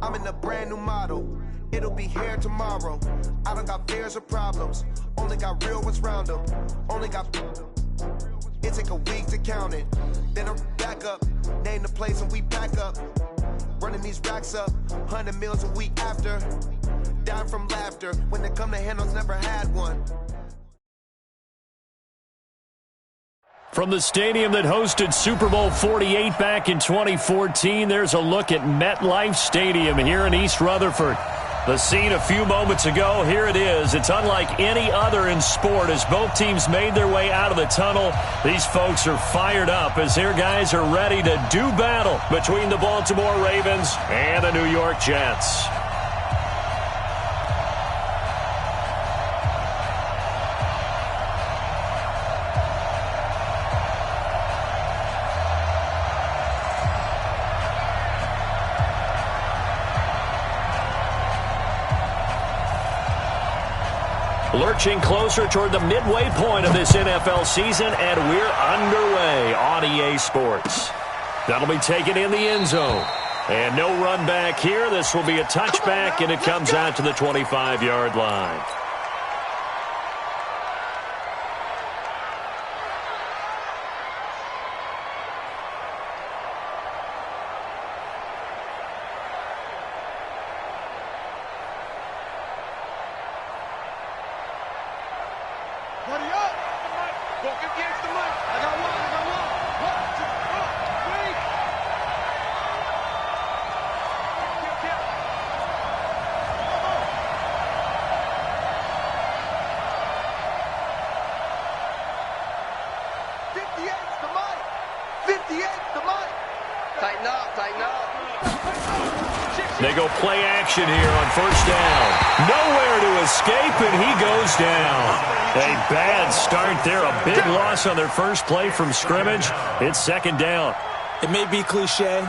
I'm in a brand new model. It'll be here tomorrow. I don't got fears or problems. Only got real ones round them. Only got... It take a week to count it. Then I'm back up. Name the place and we back up. Running these racks up. 100 meals a week after. Dying from laughter. When they come to handles, never had one. From the stadium that hosted Super Bowl 48 back in 2014, there's a look at MetLife Stadium here in East Rutherford. The scene a few moments ago, here it is. It's unlike any other in sport as both teams made their way out of the tunnel. These folks are fired up as their guys are ready to do battle between the Baltimore Ravens and the New York Jets. Lurching closer toward the midway point of this NFL season, and we're underway on EA Sports. That'll be taken in the end zone. And no run back here. This will be a touchback, and it comes out to the 25-yard line. They go play action here on first down. Nowhere to escape, and he goes down. A bad start there. A big loss on their first play from scrimmage. It's second down. It may be cliche,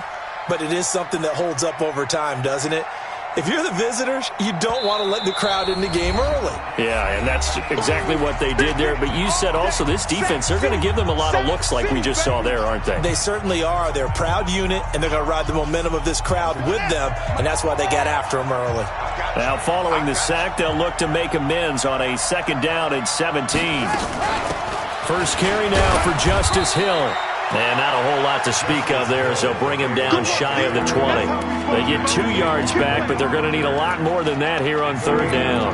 but it is something that holds up over time, doesn't it? If you're the visitors, you don't want to let the crowd in the game early. Yeah, and that's exactly what they did there. But you said also this defense, they're going to give them a lot of looks like we just saw there, aren't they? They certainly are. They're a proud unit, and they're going to ride the momentum of this crowd with them, and that's why they got after them early. Now, following the sack, they'll look to make amends on a second down and 17. First carry now for Justice Hill. And not a whole lot to speak of there as they'll bring him down shy of the 20. They get 2 yards back, but they're going to need a lot more than that here on third down.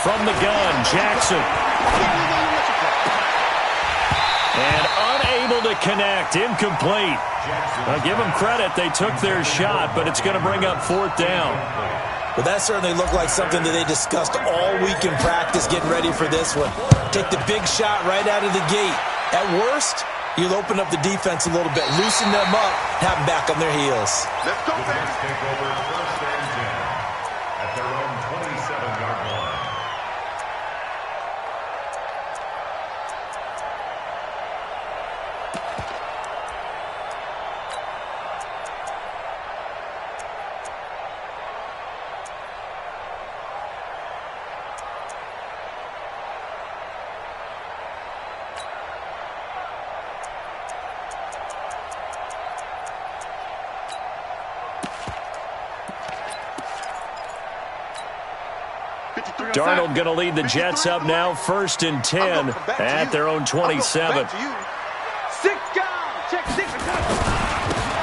From the gun, Jackson. And unable to connect, incomplete. I'll give them credit, they took their shot, but it's going to bring up fourth down. Well, that certainly looked like something that they discussed all week in practice, getting ready for this one. Take the big shot right out of the gate. At worst, you'll open up the defense a little bit, loosen them up, have them back on their heels. Let's go, man. Take over first and 10 at their own 27-yard line. Darnold going to lead the Jets up now, first and 10 at their own 27.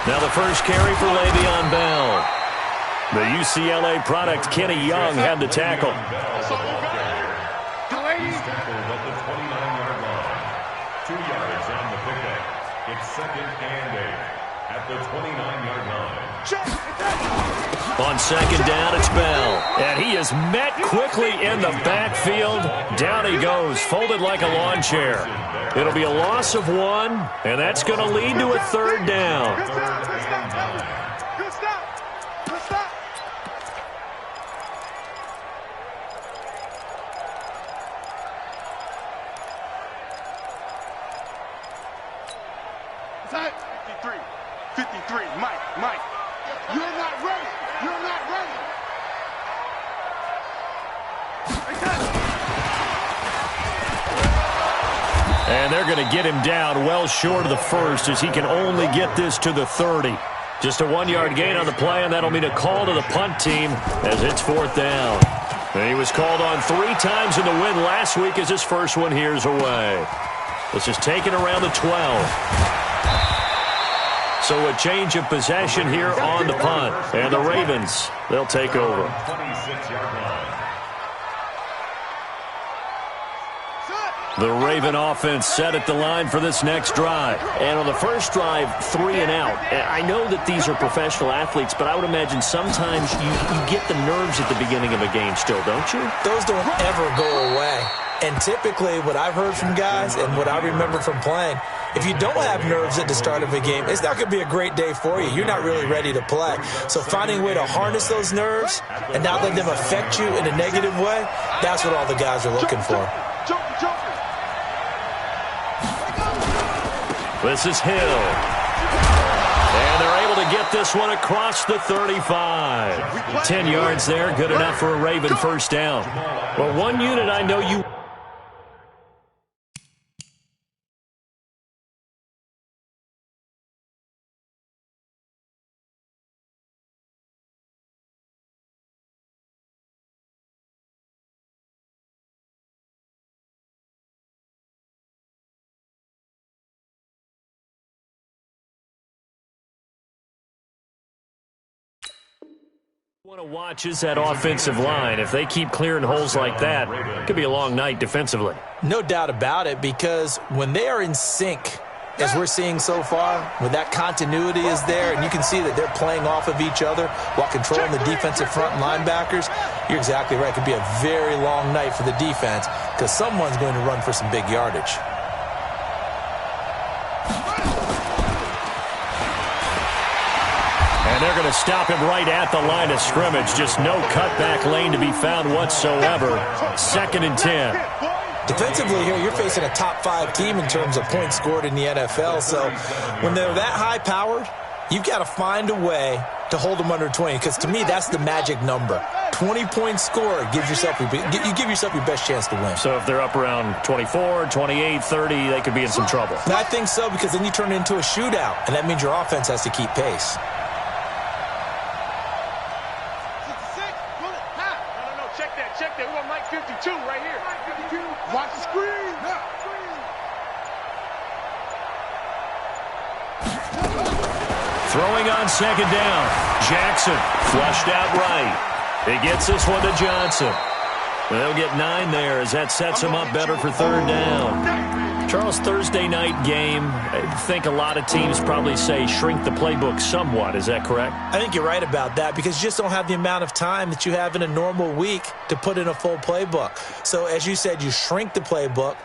Now the first carry for Le'Veon Bell. The UCLA product, Kenny Young, had the tackle. He's tackled at the 29-yard line. 2 yards on the pickup. It's second and 8 at the 29-yard line. On second down, it's Bell. And he is met quickly in the backfield. Down he goes, folded like a lawn chair. It'll be a loss of 1, and that's going to lead to a third down. And they're going to get him down well short of the first as he can only get this to the 30. Just a 1-yard gain on the play, and that'll mean a call to the punt team as it's 4th down. And he was called on 3 times in the win last week as his first one here's away. This is taken around the 12. So a change of possession here on the punt. And the Ravens, they'll take over. 26-yard line. The Raven offense set at the line for this next drive. And on the first drive, 3 and out. I know that these are professional athletes, but I would imagine sometimes you get the nerves at the beginning of a game still, don't you? Those don't ever go away. And typically what I've heard from guys and what I remember from playing, if you don't have nerves at the start of a game, it's not going to be a great day for you. You're not really ready to play. So finding a way to harness those nerves and not let them affect you in a negative way, that's what all the guys are looking for. This is Hill. And they're able to get this one across the 35. 10 yards there, good enough for a Raven first down. Well, one unit I know you... want to watch is that offensive line. If they keep clearing holes like that, it could be a long night defensively. No doubt about it, because when they are in sync, as we're seeing so far, when that continuity is there and you can see that they're playing off of each other while controlling the defensive front linebackers, you're exactly right. It could be a very long night for the defense because someone's going to run for some big yardage. And they're going to stop him right at the line of scrimmage. Just no cutback lane to be found whatsoever. 2nd and 10. Defensively here, you're facing a top-5 team in terms of points scored in the NFL. So when they're that high-powered, you've got to find a way to hold them under 20. Because to me, that's the magic number. 20 points scored gives yourself you give yourself your best chance to win. So if they're up around 24, 28, 30, they could be in some trouble. And I think so, because then you turn it into a shootout, and that means your offense has to keep pace. Watch the screen. Throwing on 2nd down. Jackson flushed out right. He gets this one to Johnson. They'll get 9 there as that sets him up better for 3rd down. Charles, Thursday night game, I think a lot of teams probably say shrink the playbook somewhat. Is that correct? I think you're right about that because you just don't have the amount of time that you have in a normal week to put in a full playbook. So as you said, you shrink the playbook,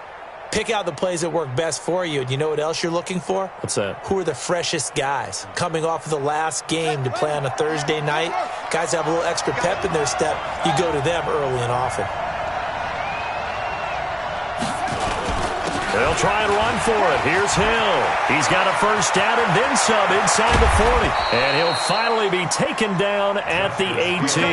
pick out the plays that work best for you. And you know what else you're looking for? What's that? Who are the freshest guys coming off of the last game to play on a Thursday night? Guys have a little extra pep in their step. You go to them early and often. They'll try and run for it. Here's Hill. He's got a first down and then some inside the 40. And he'll finally be taken down at the 18.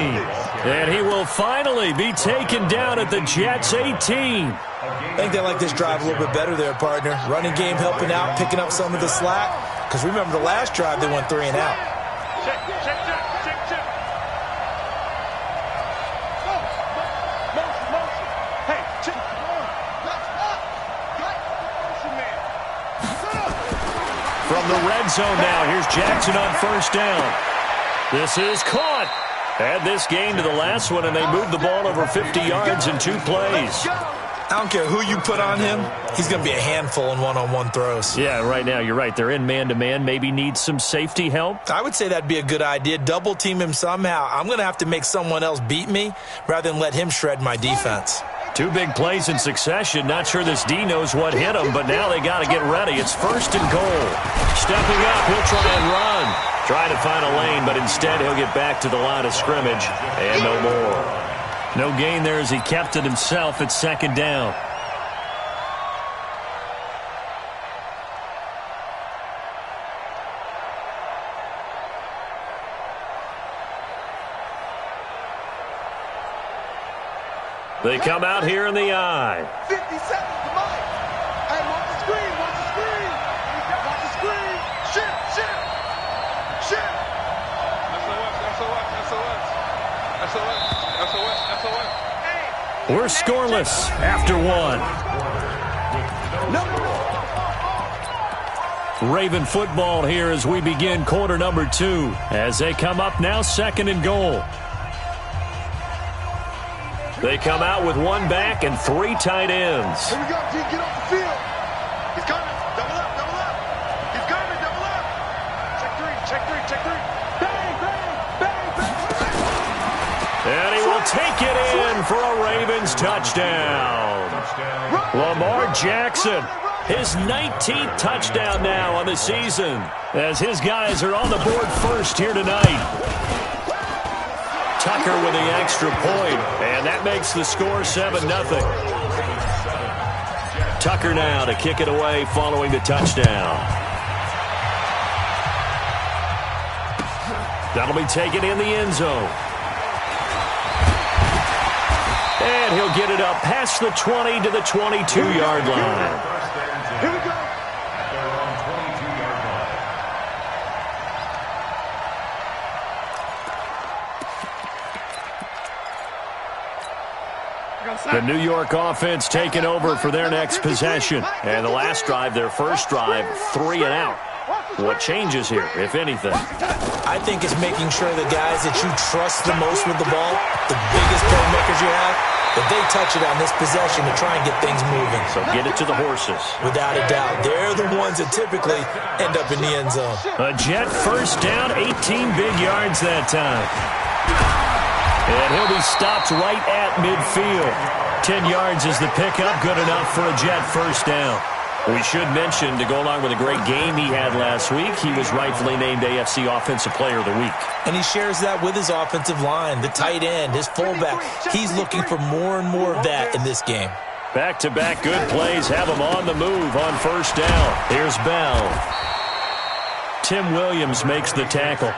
And he will finally be taken down at the Jets' 18. I think they like this drive a little bit better there, partner. Running game helping out, picking up some of the slack. Because remember the last drive, they went 3 and out. Check. Motion. Hey, check. From the red zone now, here's Jackson on first down. This is caught. Add this game to the last one, and they moved the ball over 50 yards in 2 plays. I don't care who you put on him. He's going to be a handful in one-on-one throws. Yeah, right now, you're right. They're in man-to-man. Maybe need some safety help. I would say that'd be a good idea. Double team him somehow. I'm going to have to make someone else beat me rather than let him shred my defense. 2 big plays in succession. Not sure this D knows what hit him, but now they got to get ready. It's 1st and goal. Stepping up, he'll try and run. Try to find a lane, but instead he'll get back to the line of scrimmage and no more. No gain there as he kept it himself at 2nd down. They come out here in the I. 50 seconds to mine. We're scoreless after one. Raven football here as we begin quarter number 2. As they come up now, 2nd and goal. They come out with 1 back and 3 tight ends. Here we go, G. Get off the field. He's coming. Double up, double up. He's coming, double up. Check 3, check 3, check 3. Bang, bang, bang, bang. And he will take it in for a Ravens touchdown. Lamar Jackson, his 19th touchdown now on the season, as his guys are on the board first here tonight. Tucker with the extra point, and that makes the score 7-0. Tucker now to kick it away following the touchdown. That'll be taken in the end zone. And he'll get it up past the 20 to the 22-yard line. Here we go. The New York offense taking over for their next possession. And the last drive, their first drive, 3 and out. What changes here, if anything? I think it's making sure the guys that you trust the most with the ball, the biggest playmakers you have, that they touch it on this possession to try and get things moving. So get it to the horses. Without a doubt, they're the ones that typically end up in the end zone. A Jet first down, 18 big yards that time. And he'll be stopped right at midfield. 10 yards is the pickup, good enough for a Jet first down. We should mention, to go along with a great game he had last week, he was rightfully named AFC Offensive Player of the Week. And he shares that with his offensive line, the tight end, his fullback. He's looking for more and more of that in this game. Back-to-back good plays have him on the move on first down. Here's Bell. Tim Williams makes the tackle.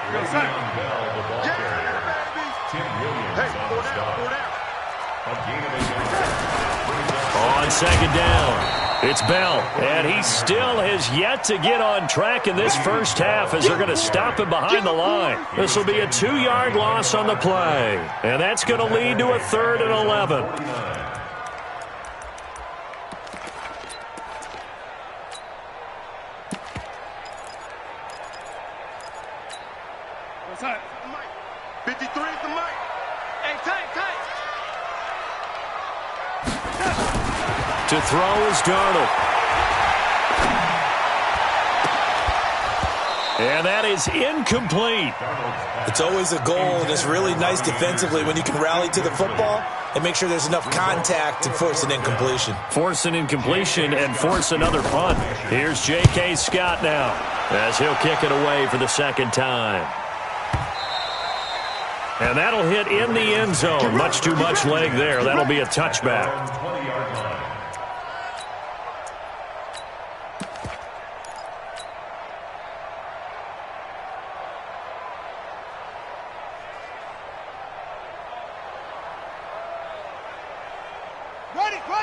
On second down, it's Bell, and he still has yet to get on track in this first half as they're going to stop him behind the line. This will be a 2-yard loss on the play, and that's going to lead to a 3rd and 11. What's up? 53 is the mic. Hey, tight, tight. To throw is Darnold. And that is incomplete. It's always a goal, and it's really nice defensively when you can rally to the football and make sure there's enough contact to force an incompletion. Force an incompletion and force another punt. Here's J.K. Scott now as he'll kick it away for the second time. And that'll hit in the end zone. Much too much leg there. That'll be a touchback.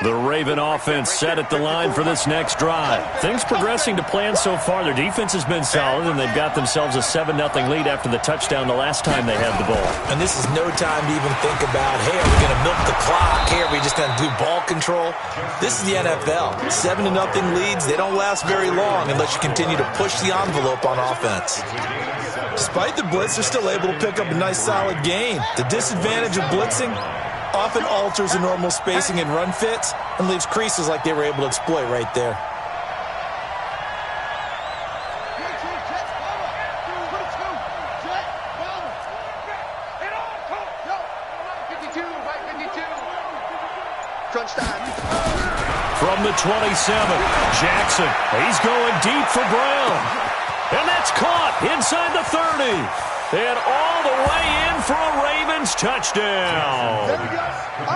The Raven offense set at the line for this next drive. Things progressing to plan so far. Their defense has been solid, and they've got themselves a 7-0 lead after the touchdown the last time they had the ball. And this is no time to even think about, hey, are we going to milk the clock? Hey, are we just going to do ball control? This is the NFL. 7-0 leads, they don't last very long unless you continue to push the envelope on offense. Despite the blitz, they're still able to pick up a nice, solid gain. The disadvantage of blitzing often alters the normal spacing and run fits and leaves creases like they were able to exploit right there. From the 27, Jackson. He's going deep for Brown. And that's caught inside the 30. And all the way in for a Ravens touchdown.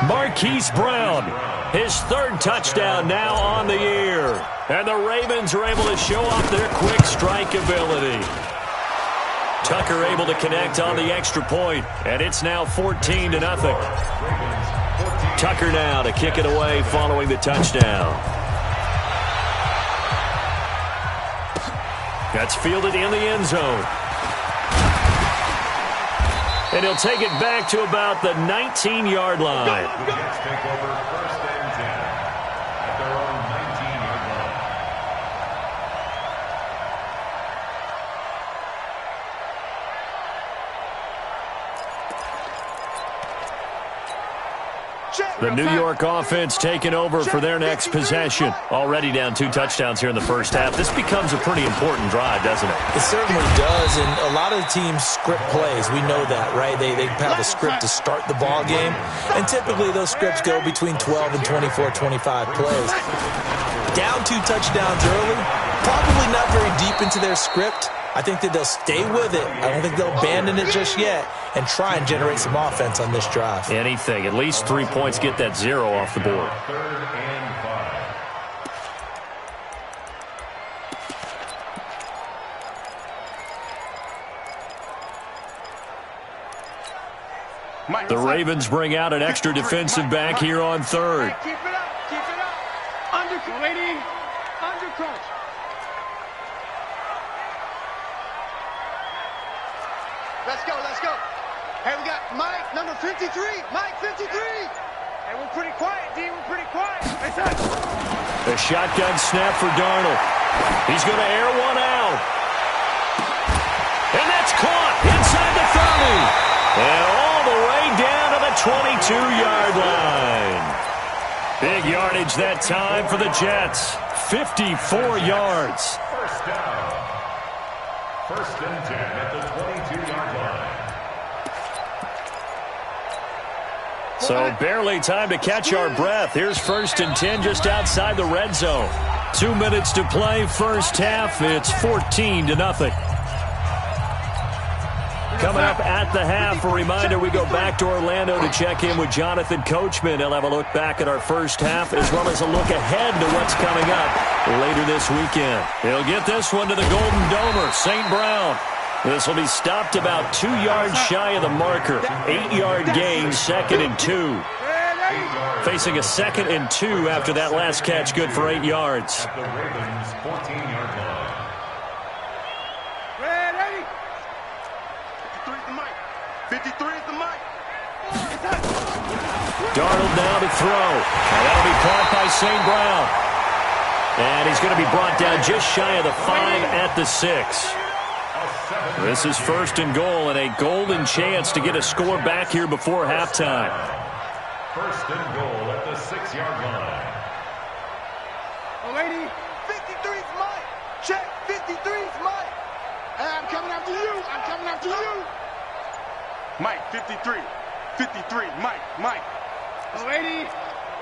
Marquise Brown, his 3rd touchdown now on the year. And the Ravens are able to show off their quick strike ability. Tucker able to connect on the extra point, and it's now 14-0. Tucker now to kick it away following the touchdown. That's fielded in the end zone. And he'll take it back to about the 19-yard line. The Jets take over 1st and 10 at their own 19-yard line. The New York offense taking over for their next possession. Already down 2 touchdowns here in the first half. This becomes a pretty important drive, doesn't it? It certainly does, and a lot of the teams script plays. We know that, right? They have a script to start the ball game, and typically those scripts go between 12 and 24, 25 plays. Down 2 touchdowns early, probably not very deep into their script. I think that they'll stay with it. I don't think they'll abandon it just yet and try and generate some offense on this drive. Anything. At least 3 points, get that 0 off the board. 3rd and 5. The Ravens bring out an extra defensive back here on 3rd. Keep it up. Keep it up. Undercut. Lady. Undercut. Let's go. Let's go. Hey, we got Mike, number 53. Mike, 53. Hey, we're pretty quiet, D. We're pretty quiet. A shotgun snap for Darnold. He's going to air one out. And that's caught inside the 30. And all the way down to the 22-yard line. Big yardage that time for the Jets. 54 yards. First down. 1st and 10 at the 22-yard line. So barely time to catch our breath. Here's 1st and 10 just outside the red zone. 2 minutes to play first half. It's 14-0. Coming up at the half, a reminder, we go back to Orlando to check in with Jonathan Coachman. He'll have a look back at our first half as well as a look ahead to what's coming up later this weekend. He'll get this one to the Golden Domer, St. Brown. This will be stopped about 2 yards shy of the marker. 8-yard gain, 2nd and 2. Facing a 2nd and 2 after that last catch, good for 8 yards. At the Ravens' 14-yard line. Ready? 53 is the mic. 53 is the mic. Darnold now to throw. And that'll be caught by St. Brown. And he's going to be brought down just shy of the 5 at the 6. This is 1st and goal and a golden chance to get a score back here before halftime. 1st and goal at the 6-yard line. Oh, lady. 53's mine. Check. 53's mine. Hey, I'm coming after you. I'm coming after you. Mike, 53. 53. Mike. Oh, lady.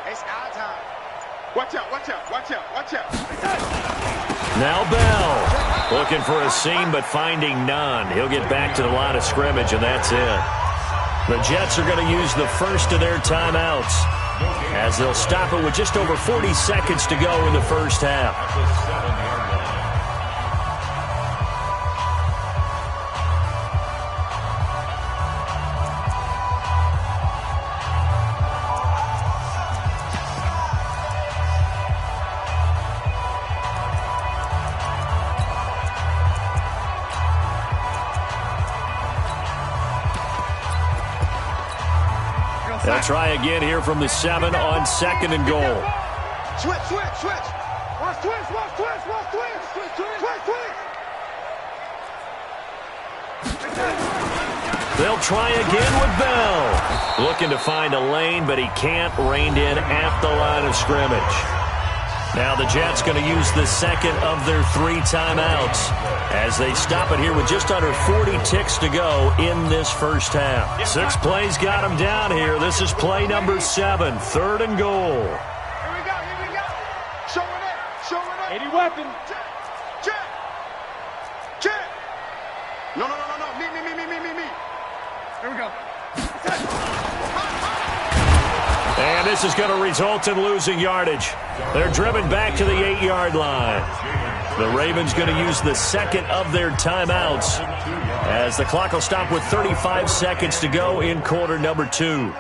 It's our time. Watch out. Now Bell looking for a seam but finding none. He'll get back to the line of scrimmage and that's it. The Jets are going to use the first of their timeouts as they'll stop it with just over 40 seconds to go in the first half. At the 7-yard line. They'll try again here from the 7 on 2nd and goal. Switch. Watch twist. They'll try again with Bell. Looking to find a lane, but he can't. Reined in at the line of scrimmage. Now the Jets going to use the 2nd of their 3 timeouts as they stop it here with just under 40 ticks to go in this first half. 6 plays got them down here. This is play number 7, 3rd and goal. Here we go. Showing it. 80 weapon. Check. No. Me. Here we go. And this is going to result in losing yardage. They're driven back to the 8-yard line. The Ravens going to use the 2nd of their timeouts as the clock will stop with 35 seconds to go in quarter number 2.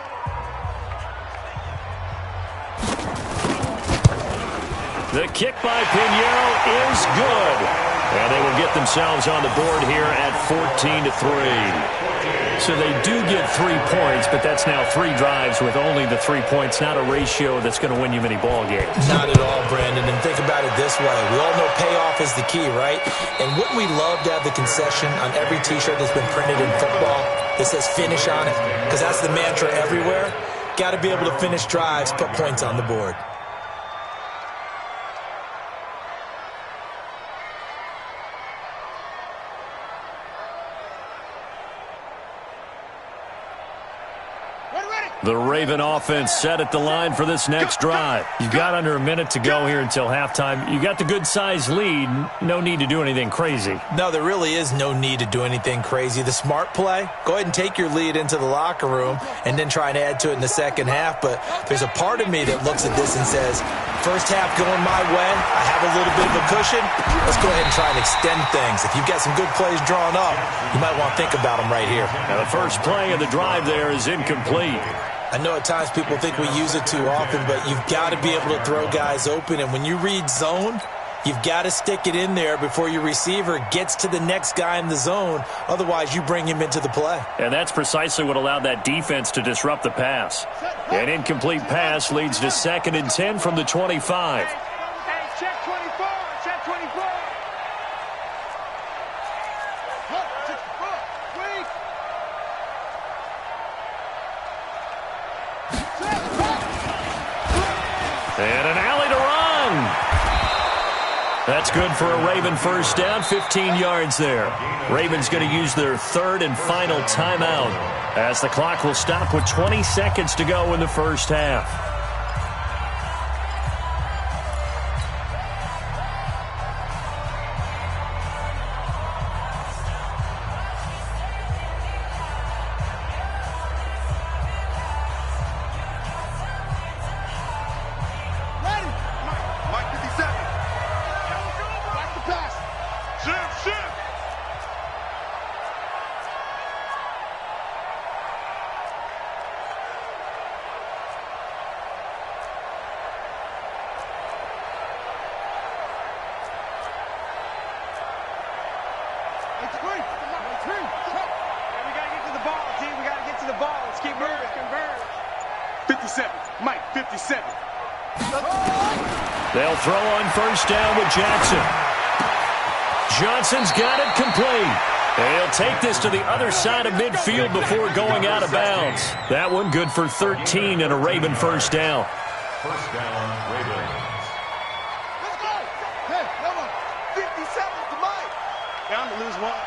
The kick by Pinheiro is good. And they will get themselves on the board here at 14-3. So they do get 3 points, but that's now 3 drives with only the 3 points, not a ratio that's going to win you many ball games. Not at all, Brandon. And think about it this way. We all know payoff is the key, right? And wouldn't we love to have the concession on every T-shirt that's been printed in football that says finish on it? Because that's the mantra everywhere. Got to be able to finish drives, put points on the board. The Raven offense set at the line for this next drive. You've got under a minute to go here until halftime. You got the good-sized lead. No need to do anything crazy. No, there really is no need to do anything crazy. The smart play, go ahead and take your lead into the locker room and then try and add to it in the second half. But there's a part of me that looks at this and says, first half going my way, I have a little bit of a cushion. Let's go ahead and try and extend things. If you've got some good plays drawn up, you might want to think about them right here. Now the first play of the drive there is incomplete. I know at times people think we use it too often, but you've got to be able to throw guys open. And when you read zone, you've got to stick it in there before your receiver gets to the next guy in the zone. Otherwise, you bring him into the play. And that's precisely what allowed that defense to disrupt the pass. An incomplete pass leads to 2nd and 10 from the 25. Hey, check 24. Check 24. And an alley to run. That's good for a Raven first down, 15 yards there. Ravens going to use their 3rd and final timeout as the clock will stop with 20 seconds to go in the first half. They'll throw on first down with Jackson. Johnson's got it complete. He'll take this to the other side of midfield before going out of bounds. That one good for 13 and a Raven first down. First down, Ravens. Let's go. Hey, come on. 57 to Mike. Down to lose one.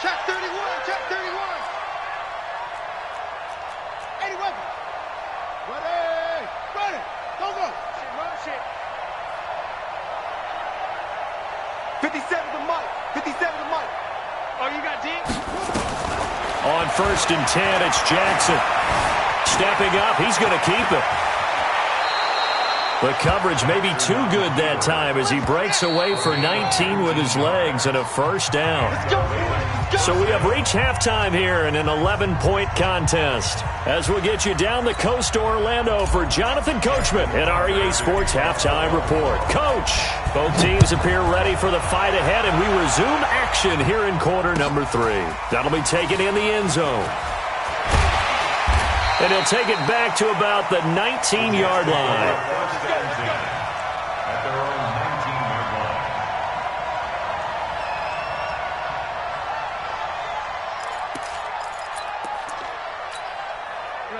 Check 31. Check 31. 80 weapons. Ready. Ready. Go, go. Shit, run shit. 57 to Mike. 57 to Mike. Oh, you got deep? On 1st and 10, it's Jackson. Stepping up, he's going to keep it. The coverage may be too good that time as he breaks away for 19 with his legs and a first down. Let's go. So we have reached halftime here in an 11-point contest. As we'll get you down the coast to Orlando for Jonathan Coachman at REA Sports Halftime Report. Coach, both teams appear ready for the fight ahead, and we resume action here in quarter number 3. That'll be taken in the end zone. And he'll take it back to about the 19-yard line. At their own 19-yard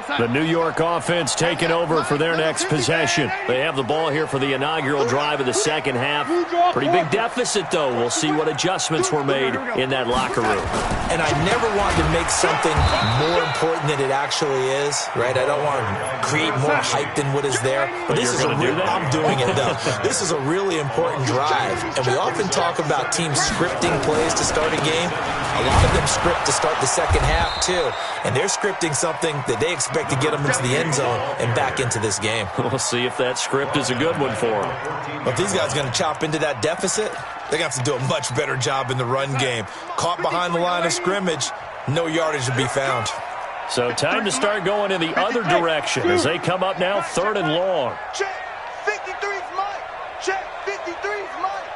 line. The New York offense taking over for their next possession. They have the ball here for the inaugural drive of the second half. Pretty big deficit, though. We'll see what adjustments were made in that locker room. And I never wanted to make something more important than it actually is, right? I don't want to create more hype than what is there. But this is I'm doing it, though. This is a really important drive. And we often talk about teams scripting plays to start a game. A lot of them script to start the second half, too. And they're scripting something that they expect to get them into the end zone and back into this game. We'll see if that script is a good one for them. But if these guys are going to chop into that deficit, they're going to have to do a much better job in the run game. Caught behind the line of scrimmage, no yardage to be found. So time to start going in the other direction as they come up now 3rd and long. Check 53's Mike. Check 53's Mike.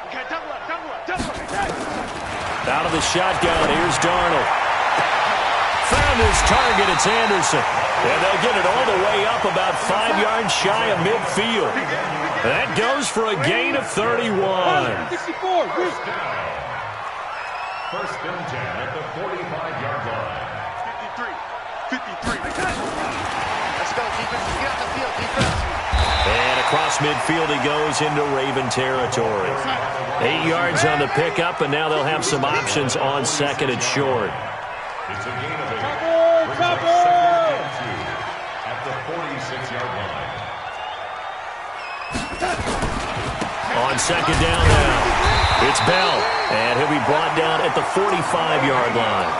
Okay, double up, double up, double up. Out of the shotgun, here's Darnold. Found his target, it's Anderson. And they'll get it all the way up about 5 yards shy of midfield. That goes for a gain of 31. First down. First and 10 at the 45-yard line. 53. Let's go, defense. Get off the field, defense. And across midfield he goes into Raven territory. 8 yards on the pickup, and now they'll have some options on second and short. It's a gain of 8. Brings up second and 2 at the 46-yard line. On second down now, it's Bell, and he'll be brought down at the 45-yard line.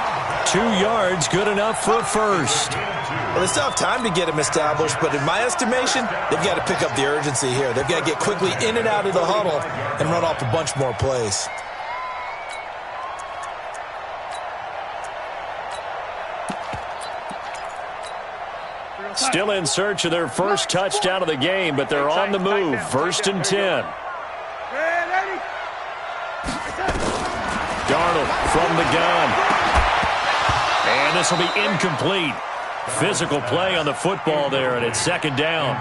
2 yards, good enough for a first. Well, they still have time to get him established, but in my estimation, they've got to pick up the urgency here. They've got to get quickly in and out of the huddle and run off a bunch more plays. Still in search of their first touchdown of the game, but they're on the move. First and 10. Darnold from the gun. And this will be incomplete. Physical play on the football there, and it's second down.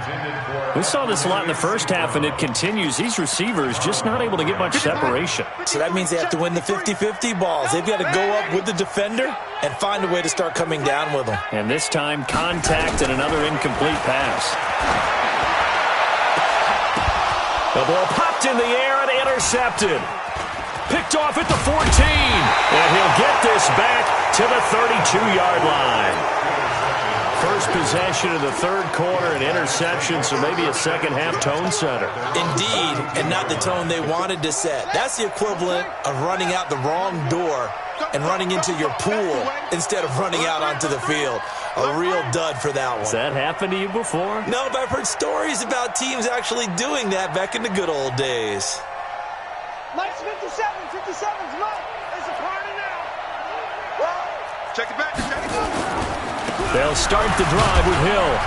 We saw this a lot in the first half, and it continues. These receivers just not able to get much separation. So that means they have to win the 50-50 balls. They've got to go up with the defender and find a way to start coming down with them. And this time, contact and another incomplete pass. The ball popped in the air and intercepted. Picked off at the 14. And he'll get this back to the 32-yard line. First possession of the third quarter, an interception, so maybe a second-half tone setter. Indeed, and not the tone they wanted to set. That's the equivalent of running out the wrong door and running into your pool instead of running out onto the field. A real dud for that one. Has that happened to you before? No, but I've heard stories about teams actually doing that back in the good old days. Mike's 57's Mike. It's a party now. Check it back, check it back. They'll start the drive with Hill.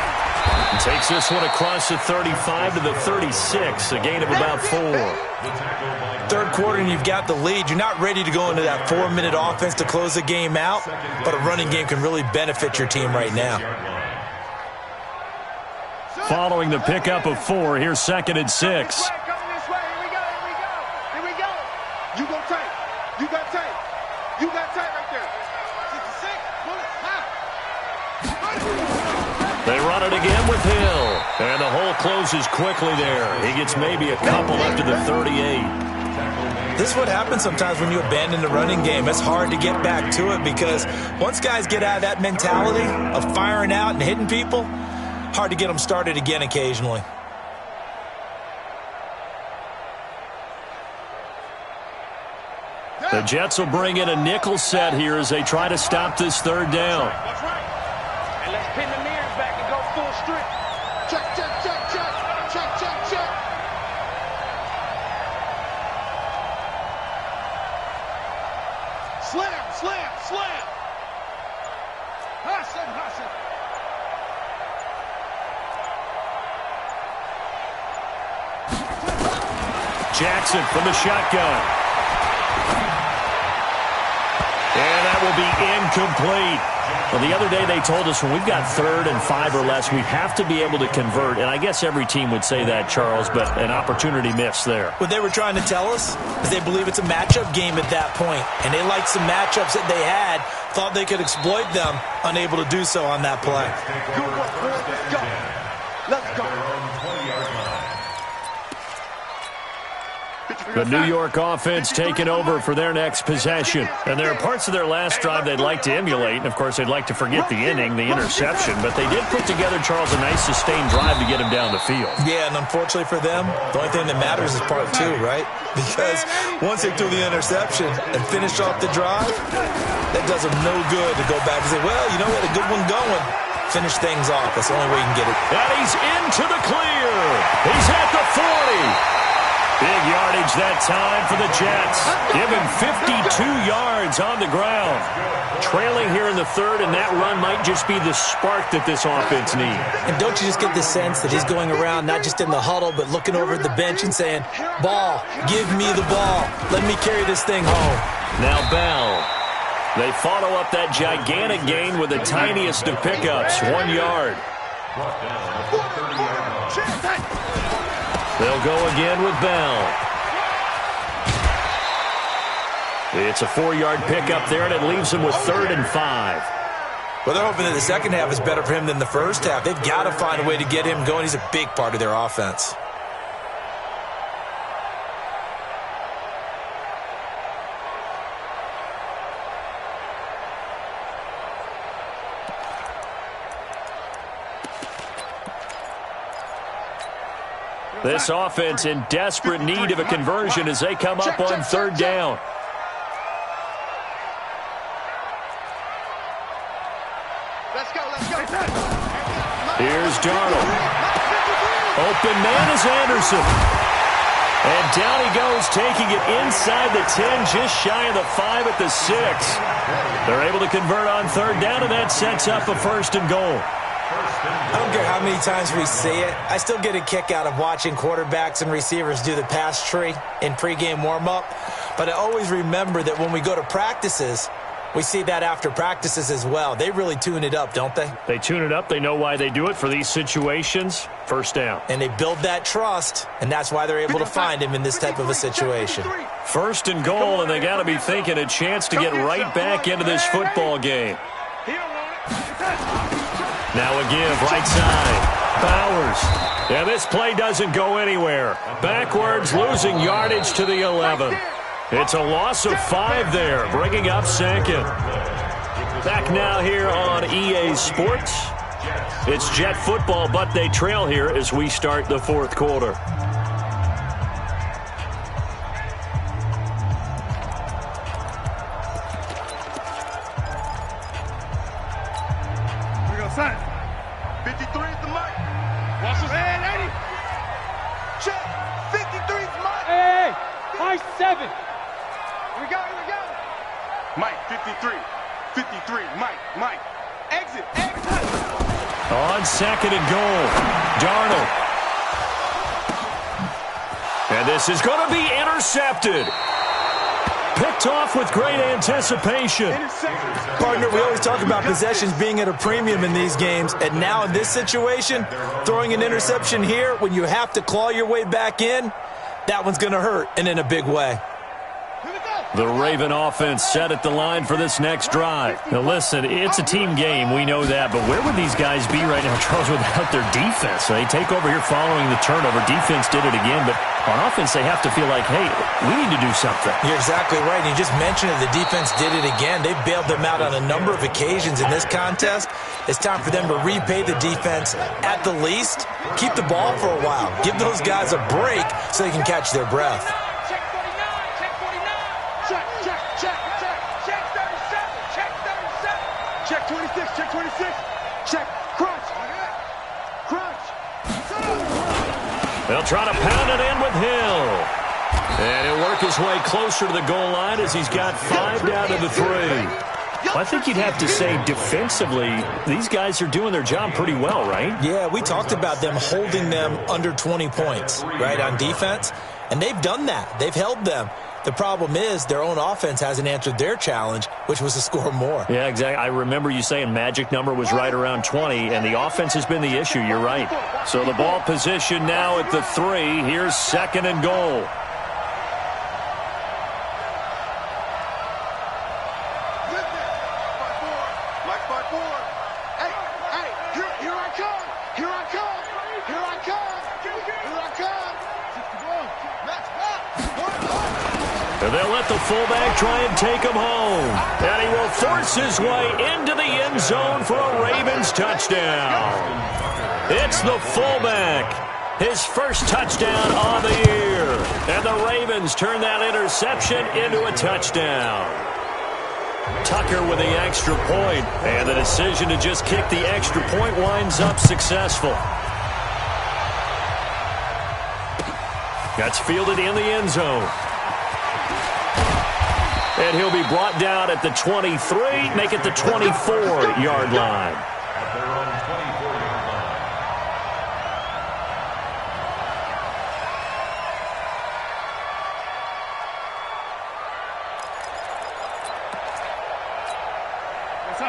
He takes this one across the 35 to the 36, a gain of about 4. Third quarter and you've got the lead. You're not ready to go into that 4-minute offense to close the game out, but a running game can really benefit your team right now. Following the pickup of 4, here's second and 6. Coming this way. Here we go. You go tight. You got tight. You got tight right there. 66. Pull it. They run it again with Hill. And the hole closes quickly there. He gets maybe a couple up to the 38. This is what happens sometimes when you abandon the running game. It's hard to get back to it because once guys get out of that mentality of firing out and hitting people, hard to get them started again occasionally. The Jets will bring in a nickel set here as they try to stop this third down. That's right. And let's pin the mirrors back and go full strip. Check. Slam. Hassan. Jackson from the shotgun. And that will be incomplete. Well, the other day they told us when we've got 3rd and 5 or less, we have to be able to convert. And I guess every team would say that, Charles, but an opportunity missed there. What they were trying to tell us is they believe it's a matchup game at that point. And they liked some matchups that they had, thought they could exploit them, unable to do so on that play. Good work, boys. Let's go. The New York offense taking over for their next possession. And there are parts of their last drive they'd like to emulate. And, of course, they'd like to forget the inning, the interception. But they did put together, Charles, a nice sustained drive to get him down the field. Yeah, and unfortunately for them, the only thing that matters is part 2, right? Because once they threw the interception and finished off the drive, that does them no good to go back and say, well, you know, we had a good one going. Finish things off. That's the only way you can get it. And he's into the clear. He's at the 40. Big yardage that time for the Jets. Give him 52 yards on the ground. Trailing here in the third, and that run might just be the spark that this offense needs. And don't you just get the sense that he's going around not just in the huddle, but looking over at the bench and saying, ball, give me the ball. Let me carry this thing home. Now Bell. They follow up that gigantic gain with the tiniest of pickups, 1 yard. They'll go again with Bell. It's a 4-yard pickup there, and it leaves them with 3rd and 5. Well, they're hoping that the second half is better for him than the first half. They've got to find a way to get him going. He's a big part of their offense. This offense in desperate need of a conversion as they come up on 3rd down. Let's go. Here's Darnold. Open man is Anderson. And down he goes, taking it inside the 10, just shy of the 5 at the 6. They're able to convert on 3rd down, and that sets up a 1st and goal. I don't care how many times we see it. I still get a kick out of watching quarterbacks and receivers do the pass tree in pregame warm-up. But I always remember that when we go to practices, we see that after practices as well. They really tune it up, don't they? They tune it up. They know why they do it for these situations. 1st down. And they build that trust, and that's why they're able to find him in this type of a situation. 1st and goal, and they got to be thinking a chance to get right back into this football game. Now a give, right side. Bowers. Yeah, this play doesn't go anywhere. Backwards, losing yardage to the 11. It's a loss of 5 there, bringing up 2nd. Back now here on EA Sports. It's Jet football, but they trail here as we start the 4th quarter. Here we go, son. 53 is the mic. Watch this. Hey, lady. Check. 53 is Mike. Hey, high 7. Here we go. Mike, 53. 53, Mike. Exit. On 2nd and goal, Darnold. And this is going to be intercepted. Picked off with great anticipation. Partner, we always talk about possessions being at a premium in these games, and now in this situation, throwing an interception here when you have to claw your way back in, that one's going to hurt, and in a big way. The Raven offense set at the line for this next drive. Now listen, it's a team game, we know that, but where would these guys be right now, Charles, without their defense? They take over here following the turnover. Defense did it again, but on offense they have to feel like, hey, we need to do something. You're exactly right. You just mentioned it. The defense did it again. They bailed them out on a number of occasions in this contest. It's time for them to repay the defense at the least. Keep the ball for a while. Give those guys a break so they can catch their breath. Check 26. Check. Crunch. They'll try to pound it in with Hill. And he'll work his way closer to the goal line as he's got 5 down to the 3. I think you'd have to say defensively, these guys are doing their job pretty well, right? Yeah, we talked about them holding them under 20 points, right, on defense. And they've done that. They've held them. The problem is their own offense hasn't answered their challenge, which was to score more. Yeah, exactly. I remember you saying magic number was right around 20, and the offense has been the issue. You're right. So the ball position now at the 3. Here's 2nd and goal. They'll let the fullback try and take him home. And he will force his way into the end zone for a Ravens touchdown. It's the fullback. His first touchdown on the year. And the Ravens turn that interception into a touchdown. Tucker with the extra point. And the decision to just kick the extra point winds up successful. That's fielded in the end zone. And he'll be brought down at the 23, make it the 24-yard line. At their own 24-yard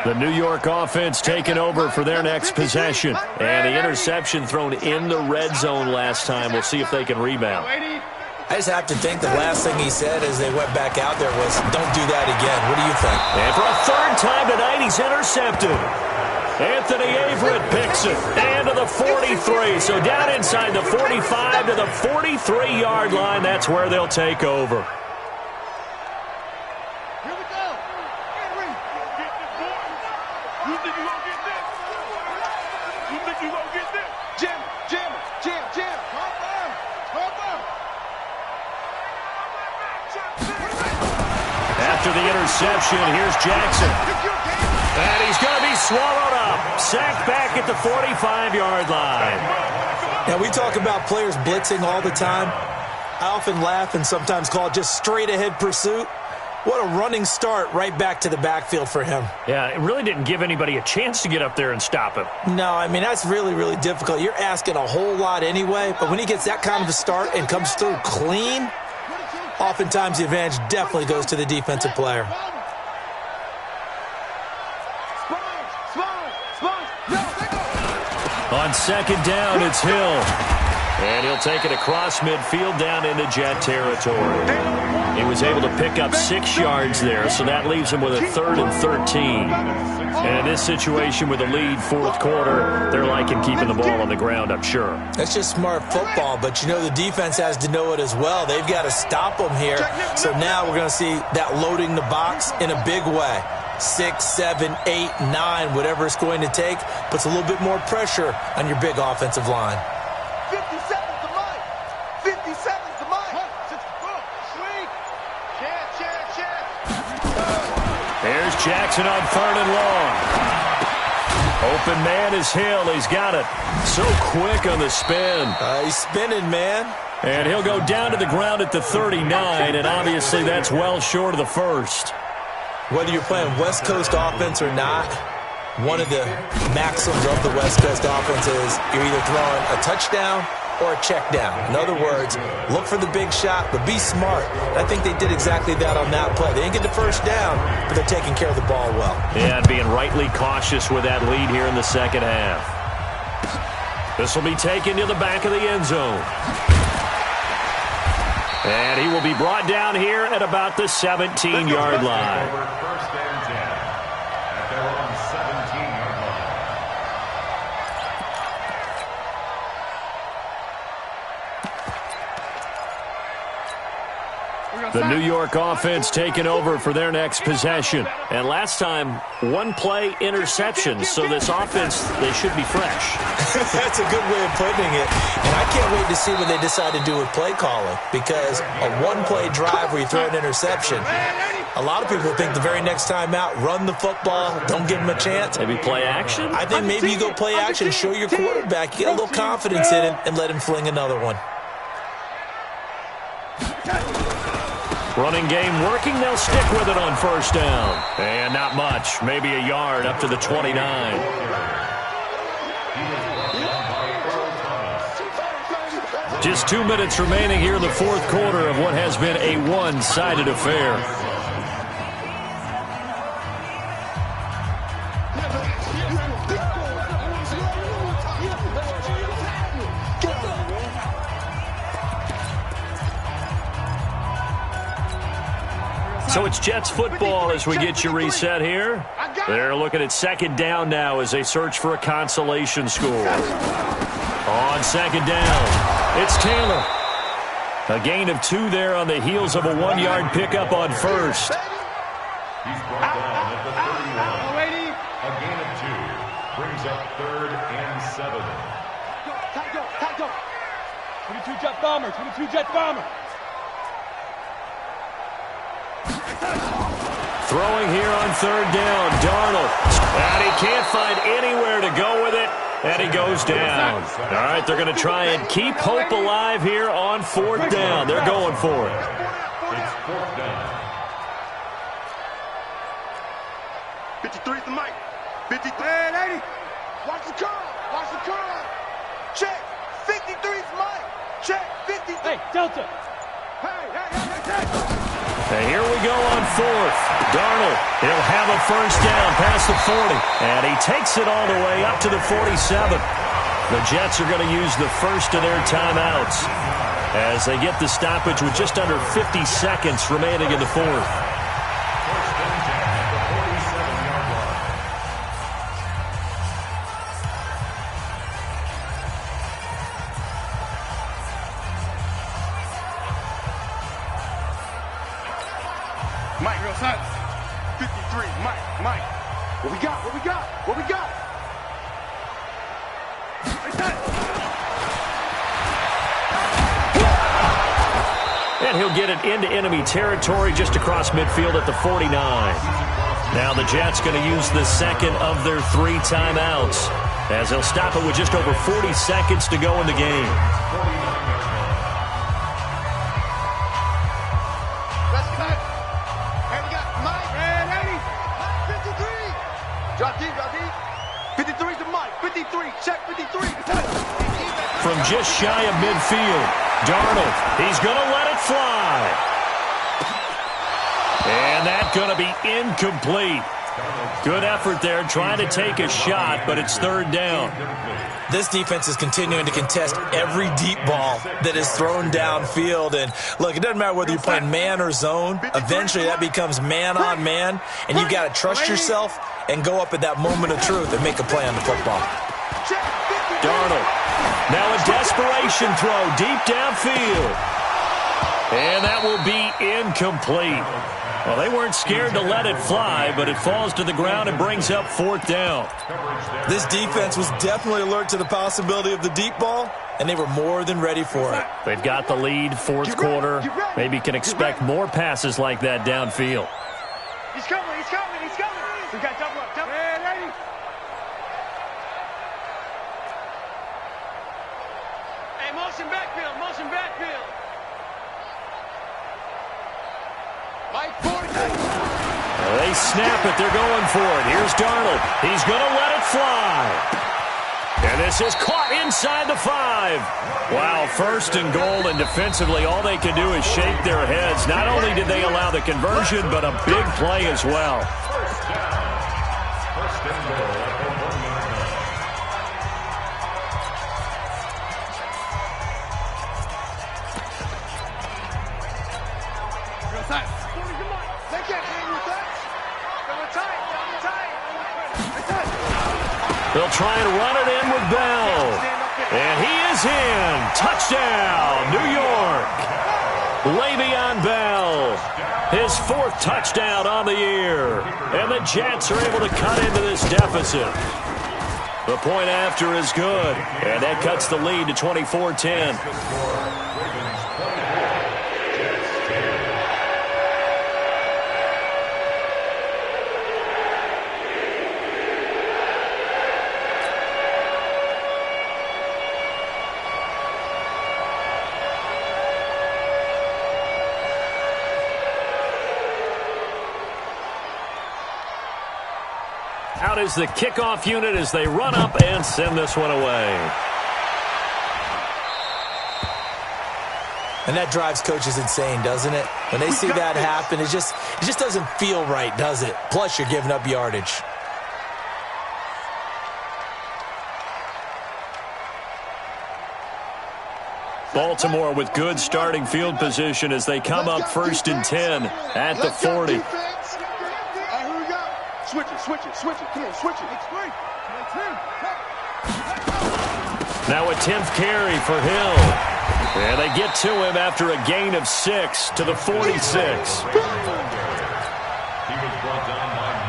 line. The New York offense taking over for their next possession. And the interception thrown in the red zone last time. We'll see if they can rebound. I just have to think the last thing he said as they went back out there was, don't do that again. What do you think? And for a third time tonight, he's intercepted. Anthony Averett picks it. And to the 43. So down inside the 45 to the 43-yard line. That's where they'll take over. After the interception, here's Jackson. And he's going to be swallowed up. Sacked back at the 45-yard line. Now, we talk about players blitzing all the time. I often laugh and sometimes call it just straight-ahead pursuit. What a running start right back to the backfield for him. Yeah, it really didn't give anybody a chance to get up there and stop him. No, I mean, that's really, really difficult. You're asking a whole lot anyway, but when he gets that kind of a start and comes through clean, oftentimes the advantage definitely goes to the defensive player. On second down, it's Hill. And he'll take it across midfield down into Jet territory. He was able to pick up 6 yards there, so that leaves him with a 3rd and 13. And in this situation with a lead, fourth quarter, they're liking keeping the ball on the ground, I'm sure. That's just smart football, but you know the defense has to know it as well. They've got to stop them here. So now we're going to see that loading the box in a big way. 6, 7, 8, 9, whatever it's going to take, puts a little bit more pressure on your big offensive line. 57's the Mike. 57's the Mike. There's Jackson on 3rd and long. Open man is Hill. He's got it. So quick on the spin. He's spinning, man. And he'll go down to the ground at the 39, and obviously that's well short of the first. Whether you're playing West Coast offense or not, one of the maxims of the West Coast offense is you're either throwing a touchdown or a check down. In other words, look for the big shot, but be smart. And I think they did exactly that on that play. They didn't get the first down, but they're taking care of the ball well. Yeah, and being rightly cautious with that lead here in the second half. This will be taken to the back of the end zone. And he will be brought down here at about the 17-yard line. First and 10 at their own 17-yard line. The New York offense taking over for their next possession. And last time, one play interception. So this offense, they should be fresh. That's a good way of putting it. And I can't wait to see what they decide to do with play calling. Because a one-play drive where you throw an interception, a lot of people think the very next time out, run the football, don't give them a chance. Maybe play action? I think maybe you go play action, show your quarterback, get a little confidence in him, and let him fling another one. Running game working. They'll stick with it on first down. And not much. Maybe a yard up to the 29. Just 2 minutes remaining here in the fourth quarter of what has been a one-sided affair. So it's Jets football as we get you reset here. They're looking at second down now as they search for a consolation score. On second down, it's Taylor. A gain of 2 there on the heels of a 1-yard pickup on first. He's brought down at the 31. A gain of 2 brings up 3rd and 7. Tight go. 22 Jet Bomber, 22 Jet Bomber. Throwing here on third down, Darnold. And he can't find anywhere to go with it. And he goes down. All right, they're going to try and keep hope alive here on 4th down. They're going for it. It's 4th down. 53's the mic. 53. Hey, 80. Watch the curl. Watch the curl. Check. 53's mic. Check. 53. Hey, Delta. And here we go on 4th. Darnold, he'll have a first down past the 40. And he takes it all the way up to the 47. The Jets are going to use the first of their timeouts as they get the stoppage with just under 50 seconds remaining in the 4th. Mike, real silence. 53, Mike. What we got? What we got? What we got? And he'll get it into enemy territory just across midfield at the 49. Now the Jets going to use the second of their 3 timeouts as they'll stop it with just over 40 seconds to go in the game. From just shy of midfield, Darnold, he's going to let it fly. And that's going to be incomplete. Good effort there, trying to take a shot, but it's 3rd down. This defense is continuing to contest every deep ball that is thrown downfield. And, look, it doesn't matter whether you're playing man or zone. Eventually, that becomes man-on-man, and you've got to trust yourself and go up at that moment of truth and make a play on the football. Darnold, now a desperation throw deep downfield. And that will be incomplete. Well, they weren't scared to let it fly, but it falls to the ground and brings up 4th down. This defense was definitely alert to the possibility of the deep ball, and they were more than ready for it. They've got the lead, 4th quarter. Maybe can expect more passes like that downfield. He's coming. We got double up. Hey, lady. Hey, motion backfield. Mike 40. They snap it. They're going for it. Here's Darnold. He's going to let it fly. And this is caught inside the 5. Wow, 1st and goal, and defensively all they can do is shake their heads. Not only did they allow the conversion, but a big play as well. First and goal at the 1-yard line. They can't hang with that. Double tight. They'll try and run it in with Bell. And he is in. Touchdown, New York. Le'Veon Bell, his 4th touchdown on the year. And the Jets are able to cut into this deficit. The point after is good. And that cuts the lead to 24-10. Out is the kickoff unit as they run up and send this one away. And that drives coaches insane, doesn't it? When they see that happen, it just doesn't feel right, does it? Plus, you're giving up yardage. Baltimore with good starting field position as they come up 1st and 10 at the 40. Switch it. Come on, switch it. Now a 10th carry for Hill. And they get to him after a gain of 6 to the 46. He was brought down by